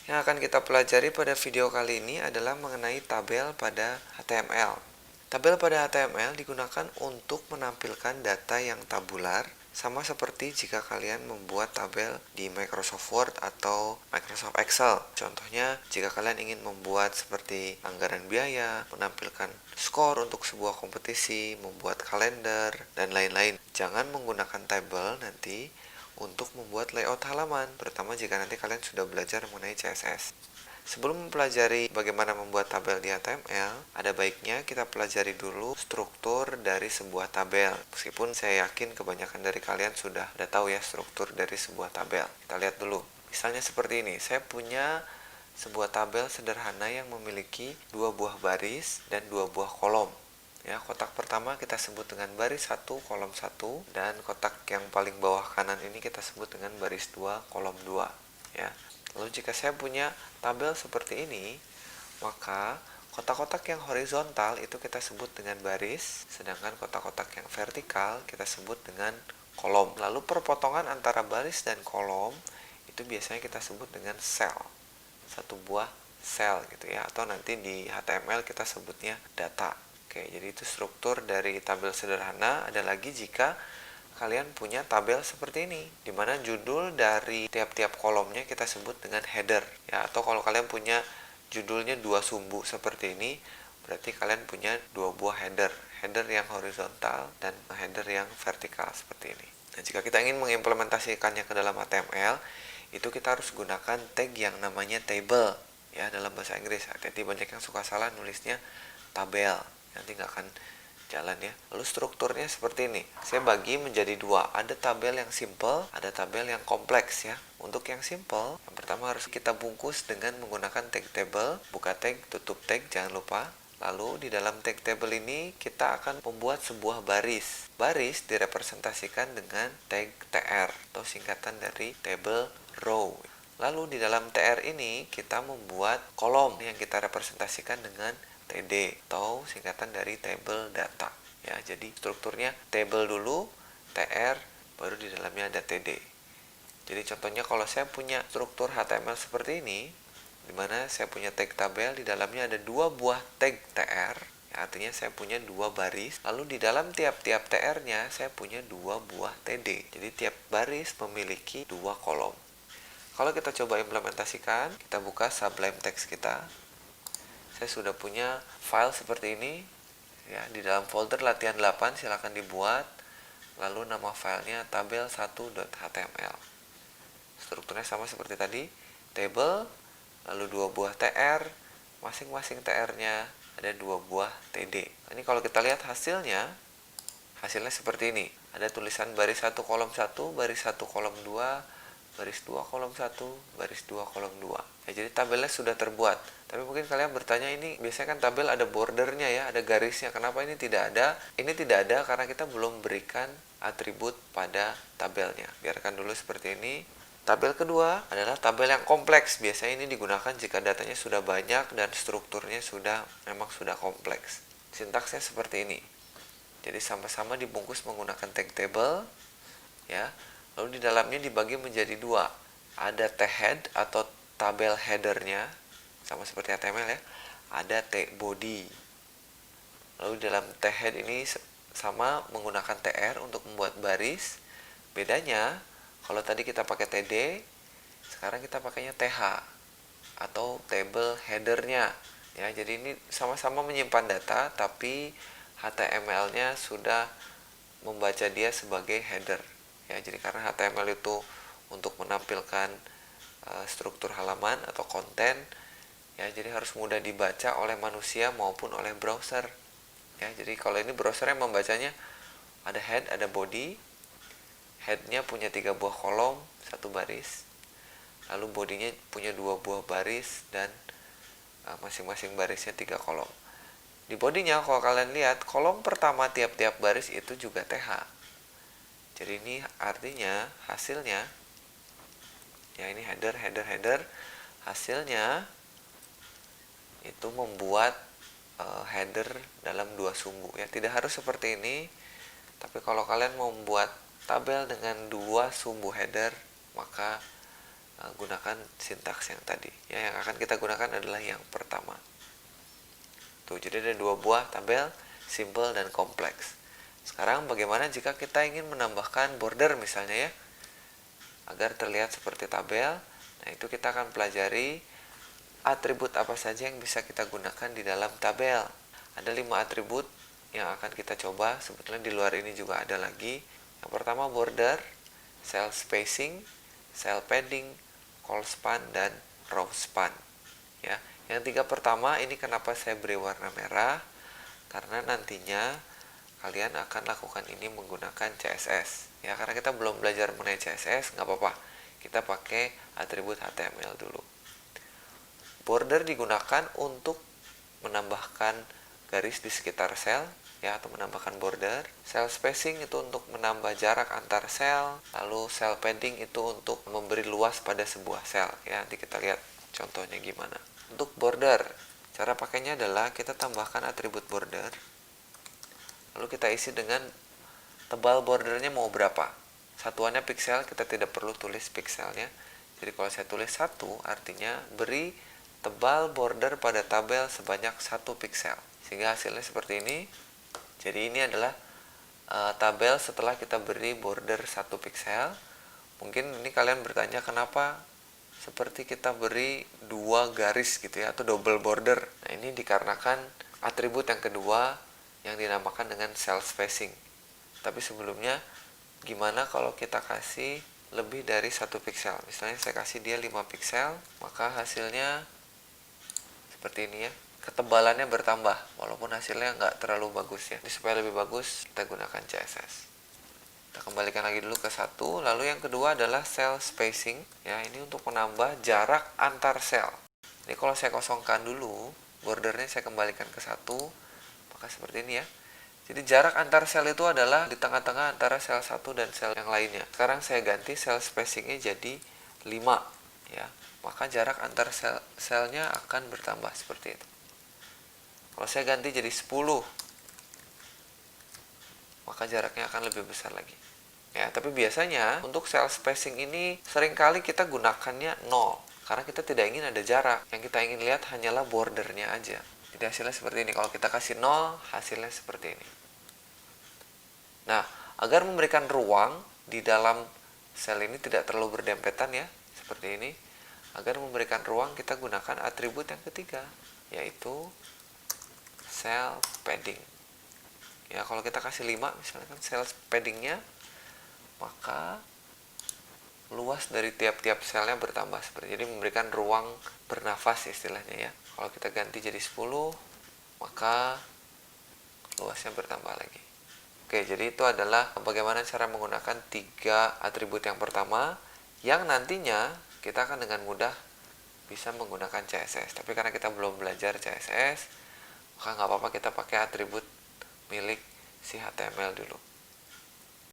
Yang akan kita pelajari pada video kali ini adalah mengenai tabel pada HTML. Tabel pada HTML digunakan untuk menampilkan data yang tabular, sama seperti jika kalian membuat tabel di Microsoft Word atau Microsoft Excel. Contohnya, jika kalian ingin membuat seperti anggaran biaya, menampilkan skor untuk sebuah kompetisi, membuat kalender, dan lain-lain. Jangan menggunakan tabel nanti untuk membuat layout halaman, terutama jika nanti kalian sudah belajar mengenai CSS. Sebelum mempelajari bagaimana membuat tabel di HTML, ada baiknya kita pelajari dulu struktur dari sebuah tabel. Meskipun saya yakin kebanyakan dari kalian sudah tahu ya struktur dari sebuah tabel. Kita lihat dulu. Misalnya seperti ini, saya punya sebuah tabel sederhana yang memiliki 2 buah baris dan 2 buah kolom. Ya, kotak pertama kita sebut dengan baris 1, kolom 1, dan kotak yang paling bawah kanan ini kita sebut dengan baris 2, kolom 2. Ya. Lalu jika saya punya tabel seperti ini, maka kotak-kotak yang horizontal itu kita sebut dengan baris, sedangkan kotak-kotak yang vertikal kita sebut dengan kolom. Lalu perpotongan antara baris dan kolom itu biasanya kita sebut dengan sel. Satu buah sel gitu ya, atau nanti di HTML kita sebutnya data. Oke, jadi itu struktur dari tabel sederhana. Ada lagi jika kalian punya tabel seperti ini, di mana judul dari tiap-tiap kolomnya kita sebut dengan header ya, atau kalau kalian punya judulnya 2 sumbu seperti ini, berarti kalian punya 2 buah header, header yang horizontal dan header yang vertikal seperti ini. Nah, jika kita ingin mengimplementasikannya ke dalam HTML, itu kita harus gunakan tag yang namanya table ya dalam bahasa Inggris. Hati-hati, banyak yang suka salah nulisnya tabel, nanti nggak akan jalan ya. Lalu strukturnya seperti ini. Saya bagi menjadi 2. Ada tabel yang simple, ada tabel yang kompleks ya. Untuk yang simple, yang pertama harus kita bungkus dengan menggunakan tag table. Buka tag, tutup tag, jangan lupa. Lalu di dalam tag table ini kita akan membuat sebuah baris. Baris direpresentasikan dengan tag tr atau singkatan dari table row. Lalu di dalam tr ini kita membuat kolom yang kita representasikan dengan TD atau singkatan dari table data ya. Jadi strukturnya table dulu, TR, baru di dalamnya ada TD. Jadi contohnya kalau saya punya struktur HTML seperti ini, di mana saya punya tag tabel, di dalamnya ada 2 buah tag TR ya, artinya saya punya 2 baris. Lalu di dalam tiap-tiap TR-nya saya punya 2 buah TD. Jadi tiap baris memiliki 2 kolom. Kalau kita coba implementasikan, kita buka Sublime Text kita. Saya sudah punya file seperti ini ya, di dalam folder latihan 8 silakan dibuat. Lalu nama filenya tabel1.html. Strukturnya sama seperti tadi, table, lalu 2 buah tr, masing-masing tr-nya ada 2 buah td. Ini kalau kita lihat hasilnya seperti ini. Ada tulisan baris 1 kolom 1, baris 1 kolom 2, baris 2 kolom 1, baris 2 kolom 2. Ya, jadi tabelnya sudah terbuat. Tapi mungkin kalian bertanya, ini biasanya kan tabel ada bordernya ya, ada garisnya. Kenapa ini tidak ada? Ini tidak ada karena kita belum berikan atribut pada tabelnya. Biarkan dulu seperti ini. Tabel kedua adalah tabel yang kompleks. Biasanya ini digunakan jika datanya sudah banyak dan strukturnya memang sudah kompleks. Sintaksnya seperti ini. Jadi sama-sama dibungkus menggunakan tag table ya. Lalu di dalamnya dibagi menjadi 2. Ada t-head atau tabel headernya, sama seperti HTML ya. Ada t-body. Lalu dalam t-head ini sama menggunakan tr untuk membuat baris. Bedanya, kalau tadi kita pakai td, sekarang kita pakainya th atau table headernya. Ya, jadi ini sama-sama menyimpan data, tapi HTML-nya sudah membaca dia sebagai header. Ya, jadi karena HTML itu untuk menampilkan struktur halaman atau konten ya, jadi harus mudah dibaca oleh manusia maupun oleh browser ya. Jadi kalau ini browsernya membacanya ada head, ada body. Headnya punya 3 buah kolom, 1 baris, lalu bodinya punya 2 buah baris dan masing-masing barisnya 3 kolom. Di bodinya kalau kalian lihat, kolom pertama tiap-tiap baris itu juga th. Jadi ini artinya hasilnya ya, ini header, hasilnya itu membuat header dalam 2 sumbu ya. Tidak harus seperti ini, tapi kalau kalian mau membuat tabel dengan 2 sumbu header, maka gunakan sintaks yang tadi. Ya, yang akan kita gunakan adalah yang pertama. Tuh, jadi ada dua buah tabel, simple dan kompleks. Sekarang bagaimana jika kita ingin menambahkan border misalnya ya, agar terlihat seperti tabel. Nah, itu kita akan pelajari atribut apa saja yang bisa kita gunakan di dalam tabel. Ada 5 atribut yang akan kita coba. Sebetulnya di luar ini juga ada lagi. Yang pertama border, cell spacing, cell padding, call span, dan row span. Ya, yang 3 pertama ini kenapa saya beri warna merah? Karena nantinya kalian akan lakukan ini menggunakan CSS. Ya, karena kita belum belajar mengenai CSS, nggak apa-apa. Kita pakai atribut HTML dulu. Border digunakan untuk menambahkan garis di sekitar sel, ya, atau menambahkan border. Cell spacing itu untuk menambah jarak antar sel. Lalu cell padding itu untuk memberi luas pada sebuah sel. Ya, nanti kita lihat contohnya gimana. Untuk border, cara pakainya adalah kita tambahkan atribut border. Lalu kita isi dengan tebal bordernya mau berapa. Satuannya piksel, kita tidak perlu tulis pikselnya. Jadi kalau saya tulis 1, artinya beri tebal border pada tabel sebanyak 1 piksel. Sehingga hasilnya seperti ini. Jadi ini adalah tabel setelah kita beri border 1 piksel. Mungkin ini kalian bertanya kenapa seperti kita beri 2 garis gitu ya, atau double border. Nah, ini dikarenakan atribut yang kedua yang dinamakan dengan cell spacing. Tapi sebelumnya, gimana kalau kita kasih lebih dari 1 piksel? Misalnya saya kasih dia 5 piksel, maka hasilnya seperti ini ya. Ketebalannya bertambah, walaupun hasilnya nggak terlalu bagus ya. Jadi supaya lebih bagus, kita gunakan CSS. Kita kembalikan lagi dulu ke 1. Lalu yang kedua adalah cell spacing. Ya, ini untuk menambah jarak antar sel. Ini kalau saya kosongkan dulu, bordernya saya kembalikan ke 1, maka seperti ini ya. Jadi jarak antar sel itu adalah di tengah-tengah antara sel 1 dan sel yang lainnya. Sekarang saya ganti cell spacingnya jadi 5 ya. Maka jarak antar selnya akan bertambah seperti itu. Kalau saya ganti jadi 10, maka jaraknya akan lebih besar lagi. Ya, tapi biasanya untuk cell spacing ini seringkali kita gunakannya 0 karena kita tidak ingin ada jarak. Yang kita ingin lihat hanyalah bordernya aja. Jadi hasilnya seperti ini. Kalau kita kasih 0, hasilnya seperti ini. Nah, agar memberikan ruang di dalam sel ini tidak terlalu berdempetan ya, seperti ini. Agar memberikan ruang, kita gunakan atribut yang ketiga, yaitu cell padding. Ya, kalau kita kasih 5, misalnya kan cell paddingnya, maka luas dari tiap-tiap selnya bertambah seperti. Jadi memberikan ruang bernafas istilahnya ya. Kalau kita ganti jadi 10, maka luasnya bertambah lagi. Oke, jadi itu adalah bagaimana cara menggunakan 3 atribut yang pertama, yang nantinya kita akan dengan mudah bisa menggunakan CSS. Tapi karena kita belum belajar CSS, maka nggak apa-apa kita pakai atribut milik si HTML dulu.